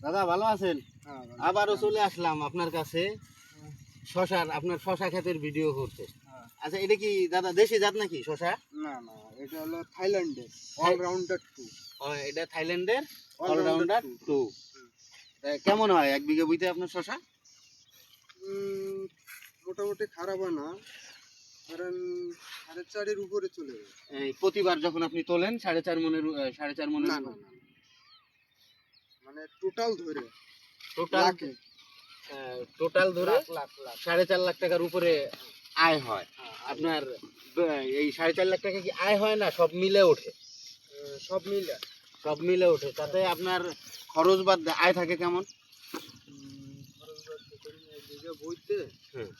দাদা ভালো আছেন? হ্যাঁ, আবারও চলে আসলাম আপনার কাছে আপনার শশা ক্ষেতের ভিডিও করতে। হ্যাঁ। আচ্ছা, এটা কি দাদা দেশি জাত নাকি শশা? না না, এটা হলো থাইল্যান্ডের অলরাউন্ডার 2। এটা থাইল্যান্ডের অলরাউন্ডার অলরাউন্ডার 2। কেমন হয় 1 বিঘা বইতে আপনার শশা? মোটামুটি খারাপ হয় না, কারণ 4.5-এর উপরে চলে যায়। এই প্রতিবার যখন আপনি তোলেন 4.5 মনের 4.5 মনের না না না, মানে টোটাল ধরে টোটাল লাখে টোটাল ধরে লাখ লাখ লাখ 4.5 লাখ টাকার উপরে আয় হয়। হ্যাঁ, আপনার এই 4.5 লাখ টাকা কি আয় হয় না, সব মিলে ওঠে? সব মিলে সব মিলে ওঠে, তাতে আপনার খরচ বাদ দিয়ে আয় থাকে কেমন? খরচ বাড়তে করি না, এই বিঘা বইতে হুম।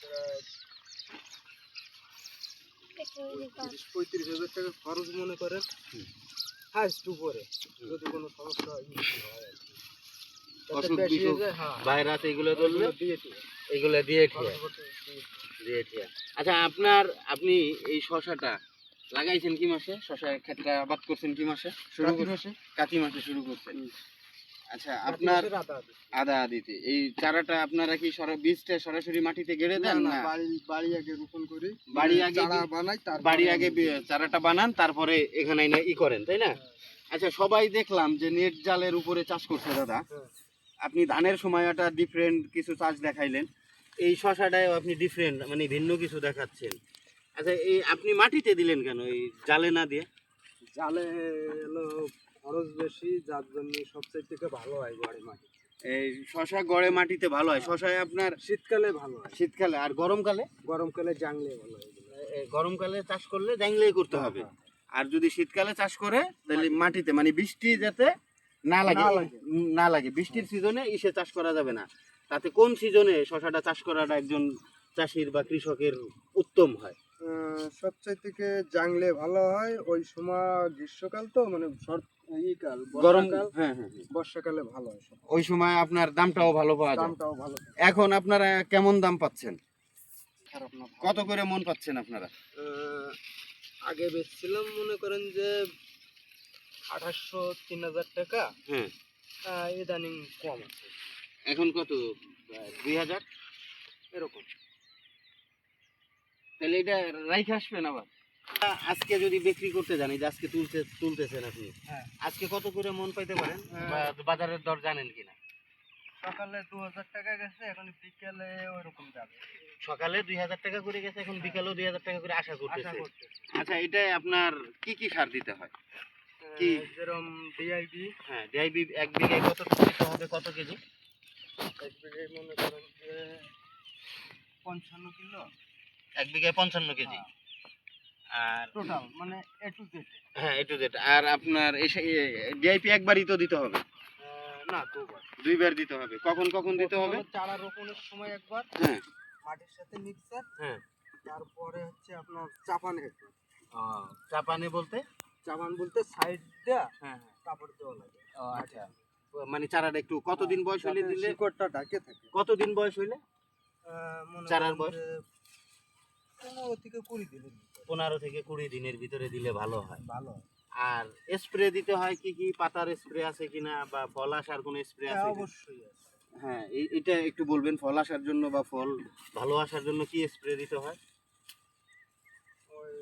প্রায় 30-35 হাজার টাকা খরচ মনে করেন, হুম। হাইস্ট উপরে, যদি কোনো সমস্যা হয় আর কি। যাতে অসুখ বেশি বিসুখ হয়ে যায়, হ্যাঁ, ভাইরাস এগুলো ধরলে ওগুলো দিয়ে দিই। এগুলো দিয়ে খরচ ঠিয়া করতে দিয়ে দিয়ে ঠিয়া। আচ্ছা, আপনি এই শশাটা লাগাইছেন কি মাসে? শশা ক্ষেতটা আবাদ করছেন কি মাসে শুরু কাতি করছেন? মাসে। কাতি মাসে শুরু করছেন। আচ্ছা, কাতি আপনার মাসের আদা। আদা আদিতে এই চারাটা আপনারা কি বীজটা সরাসরি মাটিতে গেড়ে না দেন না, না? বাড়ি আগে রোপণ করি, বাড়ি আগে চারা বানাই, তারপরে বাড়ি আগে চারাটা বানান, তারপরে এখানে এনে করেন, তাই না? আচ্ছা, সবাই দেখলাম যে নেট জালের উপরে চাষ করছে দাদা। হ্যাঁ। আপনি ধানের সময়টা ডিফারেন্ট কিছু চাষ দেখাইলেন, এই শশাটায় আপনি ডিফারেন্ট মানে ভিন্ন কিছু দেখাচ্ছেন। আচ্ছা, এই আপনি মাটিতে দিলেন কেন, এই জালে না দিয়ে? জালে হলো খরচ বেশি, যার জন্য সবচেয়ে থেকে ভালো হয় গড়ে মাটি। এই শশা গড়ে মাটিতে ভালো হয়। শশায় আপনার শীতকালে ভালো হয়, শীতকালে আর গরমকালে? গরমকালে জাংলে ভালো হয়। গরমকালে চাষ করলে জাংলেই করতে হবে। হ্যাঁ। আর যদি শীতকালে চাষ করে তাহলে মাটিতে, মানে বৃষ্টি যাতে না লাগে, না লাগে বৃষ্টির সিজনে ইসে চাষ করা যাবে না। তাতে কোন সিজনে শশাটা চাষ করাটা একজন চাষির বা কৃষকের উত্তম হয়? সবচেয়ে থেকে জাংলে ভালো হয় ওই সময়, গ্রীষ্মকাল তো, মানে কাল, গরম, বর্ষাকাল, হ্যাঁ হ্যাঁ হ্যাঁ। বর্ষাকালে ভালো হয় সব। ওই সময় আপনার দামটাও ভালো পাওয়া যায়। দামটাও ভালো। এখন আপনারা কেমন দাম পাচ্ছেন? খারাপ না। কত করে মন পাচ্ছেন আপনারা? আগে বেচছিলাম মনে করেন যে 2800-3000 টাকা। হ্যাঁ। ইদানিং কম আছে, এখন কত? 2000 এরকম। তাহলে এটা রাইখে আসবেন আবার। আজকে যদি বিক্রি করতে জানি, যে আজকে তুলতেছেন আপনি, হ্যাঁ। আজকে কত করে মন পাইতে পারেন? বা বাজারের দর জানেন কিনা? সকালে 2000 টাকা গেছে, এখন বিকেলে ওইরকম যাবে। সকালে 2000 টাকা করে গেছে, এখন বিকালেও 2000 টাকা করে আশা আশা করতেছে। করতেছি। আচ্ছা, এটা আপনার কি কি সার দিতে হয়? কি? যেরকম ডিআইবি। হ্যাঁ, ডিআইবি 1 বিঘায় কত দিতে হবে, কত কেজি? 1 বিঘায় মনে করেন যে 55 কিলো। 1 বিঘায় 55 কেজি। হ্যাঁ। আর টোটাল মানে এ টু জেড। হ্যাঁ, এ টু জেড। আর আপনার ডিআইপি একবারই তো দিতে হবে? না, দুবার। দুইবার দিতে হবে। কখন কখন দিতে হবে? চারা রোপণের সময় একবার, হ্যাঁ মাটির সাথে মিক্সার। হ্যাঁ। তারপরে হচ্ছে আপনার চাপান একবার। চাপানে বলতে? চাপান বলতে সাইড দেয়া, হ্যাঁ হ্যাঁ। কাপড় দেওয়া লাগে। আচ্ছা, মানে চারাটা একটু কতদিন বয়স হইলে যাতে দিলে? শিকড়টা ঢাকে থাকে। কতদিন বয়স হইলে মনে চারার করেন বয়স? যে 15 থেকে 20 দিনের ভিতরে। 15 থেকে 20 দিনের ভিতরে দিলে ভালো হয়। ভালো হয়। আর স্প্রে দিতে হয় কি কি? পাতার স্প্রে আছে কিনা, বা ফল আসার কোনো স্প্রে আছে হ্যাঁ, কিনা? অবশ্যই আছে। হ্যাঁ, এটা একটু বলবেন, ফল আসার জন্য বা ফল ভালো আসার জন্য কি স্প্রে দিতে হয়? ওই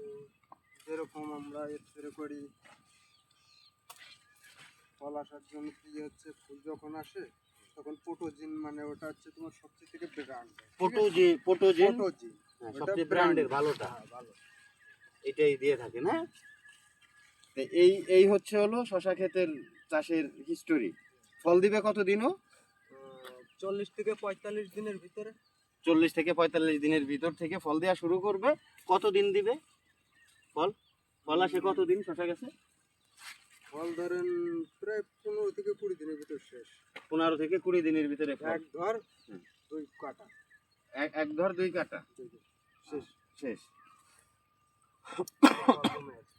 যেরকম আমরা স্প্রে করি, ফল আসার জন্য কি হচ্ছে, ফুল যখন আসে তখন পোটোজিন, মানে ওটা হচ্ছে তোমার সবচেয়ে থেকে ব্র্যান্ড। পোটোজিন। পোটোজিন, হ্যাঁ, ওটা সবচেয়ে ব্র্যান্ড ব্র্যান্ডের ভালোটা। হ্যাঁ, ভালো। এটাই দিয়ে থাকেন। হ্যাঁ, তো এই হচ্ছে হলো শশা ক্ষেতের চাষের হিস্টোরি। ফল দিবে কতদিনও? 40 থেকে 45 দিনের ভিতরে। 40 থেকে 45 দিনের ভিতর থেকে ফল দেওয়া শুরু করবে। কতদিন দিবে ফল? ফল আসে কতদিন শশা গাছে? ফল ধরেন প্রায় 15 থেকে 20 দিনের ভিতর শেষ। 15 থেকে 20 দিনের ভিতরে ফল। এক ধর 2 কাটা। এক ধর 2 কাটা শেষ। শেষ। ফল কমে আছে।